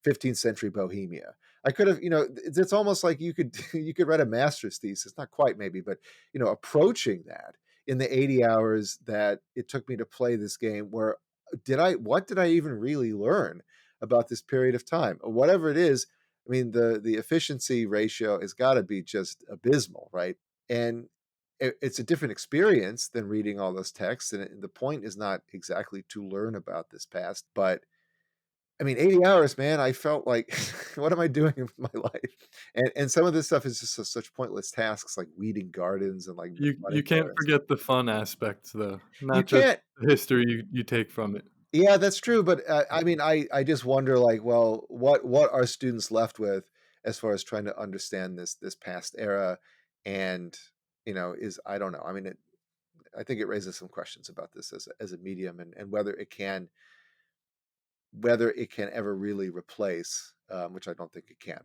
S2: 15th century Bohemia? I could have, it's almost like you could you could write a master's thesis, not quite maybe, but approaching that in the 80 hours that it took me to play this game, where what did I even really learn about this period of time? Whatever it is, I mean, the efficiency ratio has got to be just abysmal, right? And it's a different experience than reading all those texts. And the point is not exactly to learn about this past, but I mean, 80 hours, man, I felt like, what am I doing with my life? And some of this stuff is just such pointless tasks, like weeding gardens and like
S1: You
S2: running
S1: can't
S2: gardens.
S1: forget the fun aspects, though,
S2: You
S1: not just
S2: can't.
S1: the history you take from it.
S2: Yeah, that's true, but, I mean, I just wonder, like, well, what are students left with as far as trying to understand this past era? And, is I don't know. I mean, I think it raises some questions about this as a medium, and whether it can ever really replace, which I don't think it can,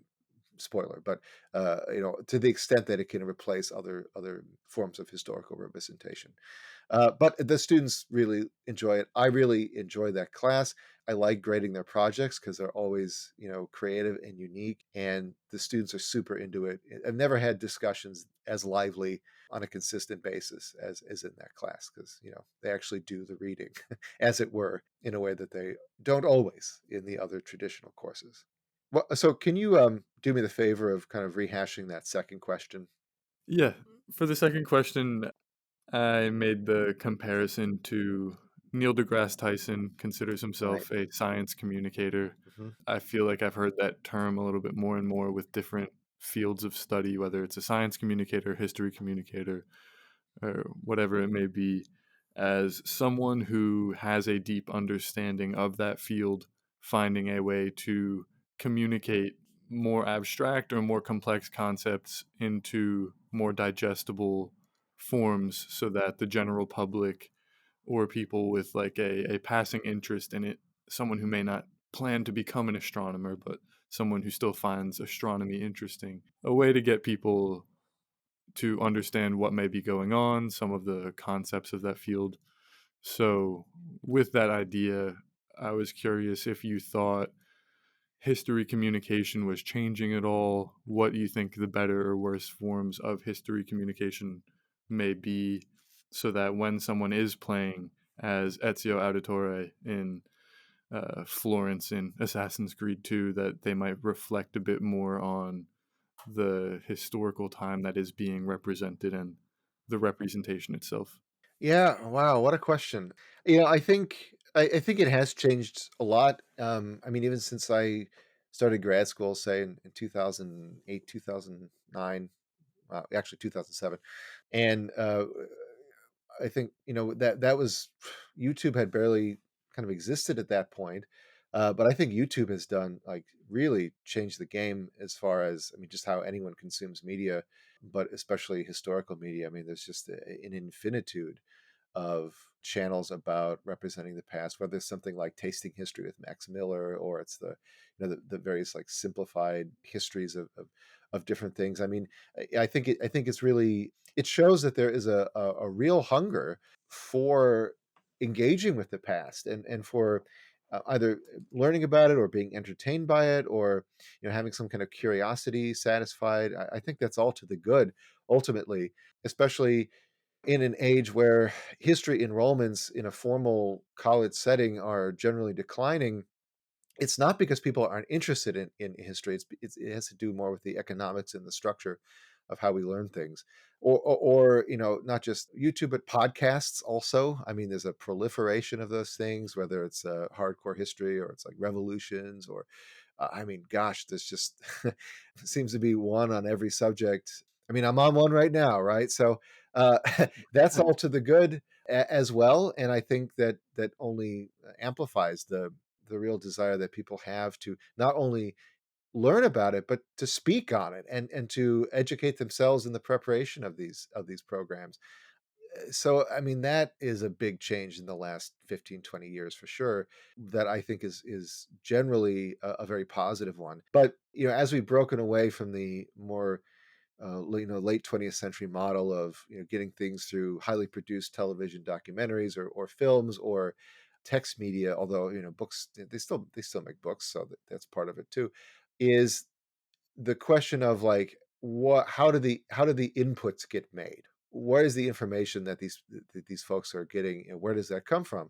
S2: spoiler, but, to the extent that it can replace other forms of historical representation. But the students really enjoy it. I really enjoy that class. I like grading their projects because they're always, creative and unique, and the students are super into it. I've never had discussions as lively on a consistent basis as in that class, because they actually do the reading, as it were, in a way that they don't always in the other traditional courses. Well, so can you do me the favor of kind of rehashing that second question?
S1: Yeah, for the second question, I made the comparison to Neil deGrasse Tyson considers
S2: Right.
S1: himself a science communicator.
S2: Hmm.
S1: I feel like I've heard that term a little bit more and more with different fields of study, whether it's a science communicator, history communicator, or whatever it may be, as someone who has a deep understanding of that field, finding a way to communicate more abstract or more complex concepts into more digestible forms so that the general public or people with like a passing interest in it, someone who may not plan to become an astronomer, but someone who still finds astronomy interesting, a way to get people to understand what may be going on, some of the concepts of that field. So, with that idea, I was curious if you thought history communication was changing at all, what you think the better or worse forms of history communication may be, so that when someone is playing as Ezio Auditore in Florence in Assassin's Creed 2, that they might reflect a bit more on the historical time that is being represented and the representation itself.
S2: Yeah, wow, what a question. I think it has changed a lot. I mean, even since I started grad school, say in 2008, 2009, actually 2007, and I think that was YouTube had barely kind of existed at that point. But I think YouTube has done, like, really changed the game as far as, I mean, just how anyone consumes media, but especially historical media. I mean, there's just an infinitude of channels about representing the past, whether it's something like Tasting History with Max Miller, or it's the various, like, simplified histories of different things. I mean, I think it shows that there is a real hunger for engaging with the past, and for either learning about it or being entertained by it, or having some kind of curiosity satisfied. I think that's all to the good ultimately, especially in an age where history enrollments in a formal college setting are generally declining. It's not because people aren't interested in history. It has to do more with the economics and the structure of how we learn things, or not just YouTube, but podcasts also. I mean, there's a proliferation of those things, whether it's hardcore history, or it's like revolutions, or I mean, gosh, there's just seems to be one on every subject. I mean, I'm on one right now, right? So uh, that's all to the good as well, and I think that only amplifies the real desire that people have to not only learn about it, but to speak on it, and to educate themselves in the preparation of these programs. So, I mean, that is a big change in the last 15, 20 years for sure, that I think is generally a very positive one. But, as we've broken away from the more late 20th century model of getting things through highly produced television documentaries or films or text media, although books, they still make books, so that's part of it too, is the question of like how do the inputs get made? Where is the information that these folks are getting, and where does that come from?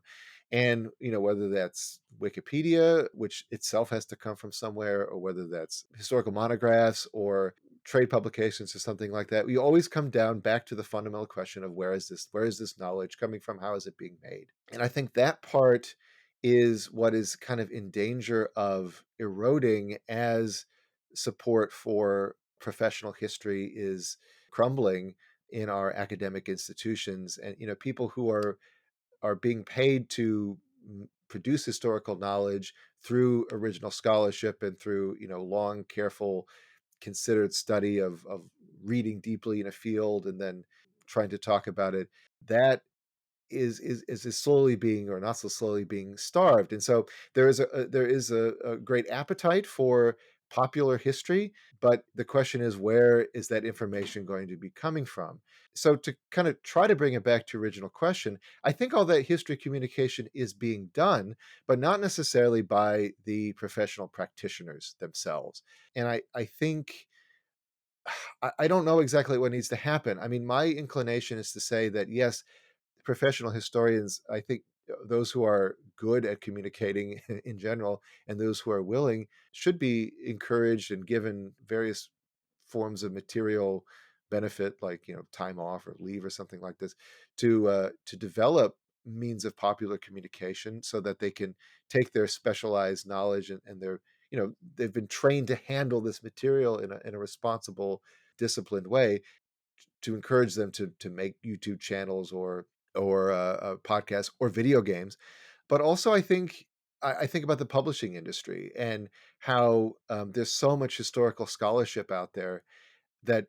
S2: And whether that's Wikipedia, which itself has to come from somewhere, or whether that's historical monographs or trade publications or something like that, we always come down back to the fundamental question of where is this knowledge coming from? How is it being made? And I think that part is what is kind of in danger of eroding as support for professional history is crumbling in our academic institutions. And people who are being paid to produce historical knowledge through original scholarship and through long, careful, considered study of reading deeply in a field and then trying to talk about it, that is slowly being, or not so slowly being, starved. And so there is a great appetite for popular history, but the question is, where is that information going to be coming from? So to kind of try to bring it back to original question, I think all that history communication is being done, but not necessarily by the professional practitioners themselves. And I think I don't know exactly what needs to happen. I mean, my inclination is to say that yes, professional historians, I think, those who are good at communicating in general and those who are willing, should be encouraged and given various forms of material benefit, like time off or leave or something like this, to develop means of popular communication so that they can take their specialized knowledge and their they've been trained to handle this material in a responsible, disciplined way, to encourage them to make YouTube channels or podcasts or video games. But also, I think about the publishing industry and how there's so much historical scholarship out there that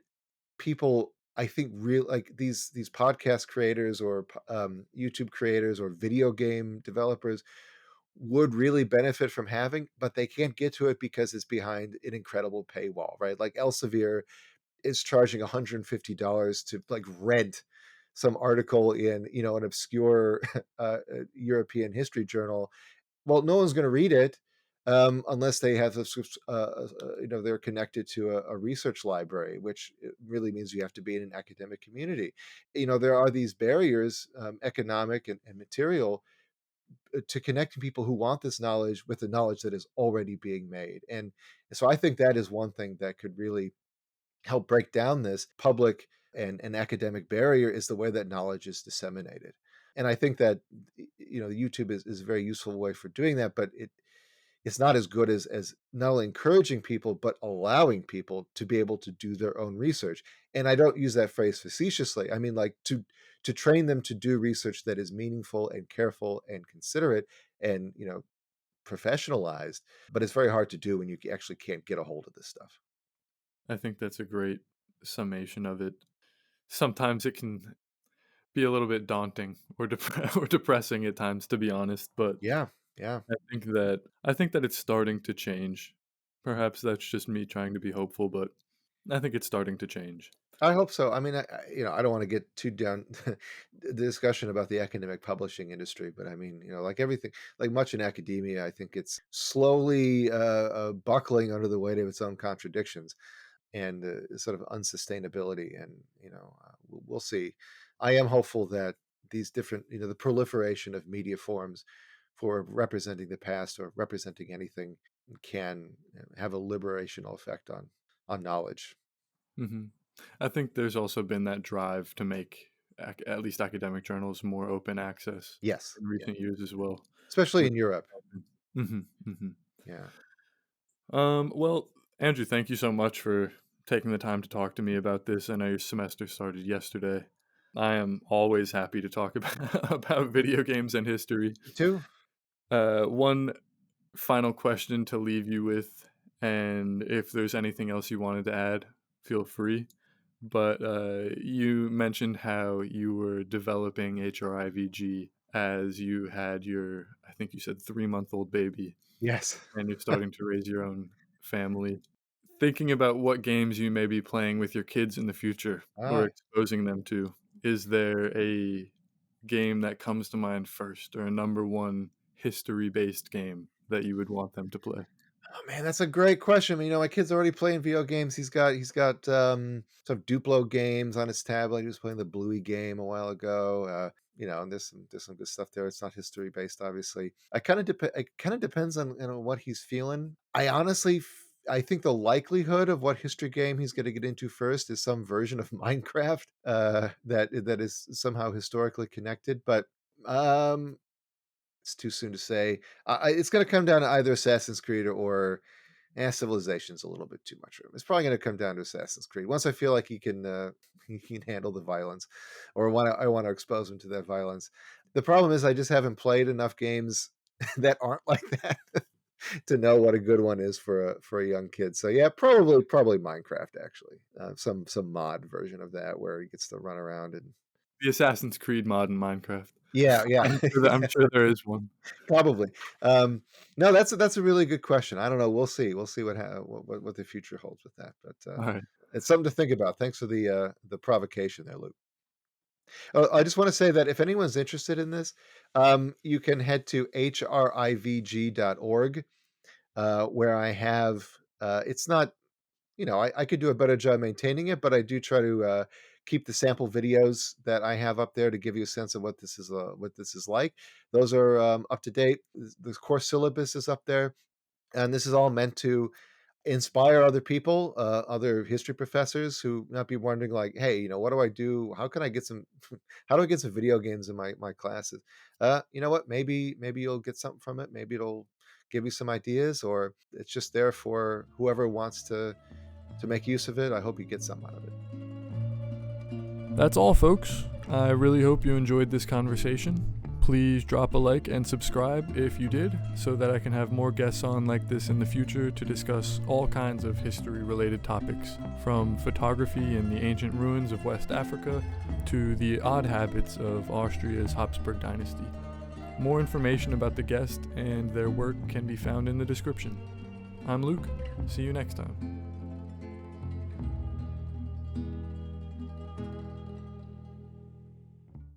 S2: people, I think, real like these podcast creators or YouTube creators or video game developers would really benefit from having, but they can't get to it because it's behind an incredible paywall, right? Like Elsevier is charging $150 to like rent some article in an obscure European history journal. Well, no one's going to read it unless they have they're connected to a research library, which really means you have to be in an academic community. There are these barriers, economic and material, to connecting people who want this knowledge with the knowledge that is already being made. And so I think that is one thing that could really help break down this public and academic barrier, is the way that knowledge is disseminated. And I think that YouTube is a very useful way for doing that, but it's not as good as not only encouraging people but allowing people to be able to do their own research. And I don't use that phrase facetiously. I mean, like, to train them to do research that is meaningful and careful and considerate and professionalized. But it's very hard to do when you actually can't get a hold of this stuff.
S1: I think that's a great summation of it. Sometimes it can be a little bit daunting or or depressing at times, to be honest, but
S2: Yeah, yeah.
S1: I think that it's starting to change. Perhaps that's just me trying to be hopeful, but I think it's starting to change.
S2: I hope so. I mean, I don't want to get too down the discussion about the academic publishing industry, but I mean, like everything, like much in academia, I think it's slowly buckling under the weight of its own contradictions and sort of unsustainability. And we'll see. I am hopeful that these different, the proliferation of media forms for representing the past or representing anything can have a liberational effect on knowledge.
S1: Mhm. I think there's also been that drive to make at least academic journals more open access
S2: Yes,
S1: in
S2: yeah,
S1: recent years as well,
S2: especially
S1: which
S2: in Europe.
S1: Mhm, mhm.
S2: Yeah.
S1: Well, Andrew, thank you so much for taking the time to talk to me about this. I know your semester started yesterday. I am always happy to talk about about video games and history.
S2: Me too.
S1: One final question to leave you with, and if there's anything else you wanted to add, feel free. but you mentioned how you were developing HRIVG as you had your, I think you said 3-month-old baby,
S2: Yes.
S1: and you're starting to raise your own family. Thinking about what games you may be playing with your kids in the future or
S2: Ah,
S1: exposing them to, is there a game that comes to mind first, or a number one history-based game that you would want them to play?
S2: oh man, that's a great question. My kid's already playing video games. He's got some Duplo games on his tablet. He was playing the Bluey game a while ago. And there's some good stuff there. It's not history based, obviously. It kind of depends on what he's feeling. I think the likelihood of what history game he's going to get into first is some version of Minecraft that is somehow historically connected. But um, it's too soon to say. It's going to come down to either Assassin's Creed or Civilization's a little bit too much for him. It's probably going to come down to Assassin's Creed. Once I feel like he can he can handle the violence, or I want to expose him to that violence. The problem is I just haven't played enough games that aren't like that to know what a good one is for a young kid. So yeah, probably Minecraft actually. Some mod version of that where he gets to run around and
S1: The Assassin's Creed mod in Minecraft.
S2: yeah.
S1: I'm sure there is one.
S2: Probably. No, that's a really good question. I don't know. We'll see. We'll see what the future holds with that. But
S1: All right.
S2: it's something to think about. Thanks for the provocation there, Luke. I just want to say that if anyone's interested in this, you can head to hrivg.org, where I have. It's not. I could do a better job maintaining it, but I do try to keep the sample videos that I have up there to give you a sense of what this is like. Those are up to date. The course syllabus is up there, and this is all meant to inspire other people, other history professors who might be wondering, like, hey, what do I do? How can I get some? How do I get some video games in my classes? You know what? Maybe you'll get something from it. Maybe it'll give you some ideas, or it's just there for whoever wants to make use of it. I hope you get something out of it.
S1: That's all, folks. I really hope you enjoyed this conversation. Please drop a like and subscribe if you did, so that I can have more guests on like this in the future to discuss all kinds of history-related topics, from photography in the ancient ruins of West Africa to the odd habits of Austria's Habsburg dynasty. More information about the guest and their work can be found in the description. I'm Luke. See you next time.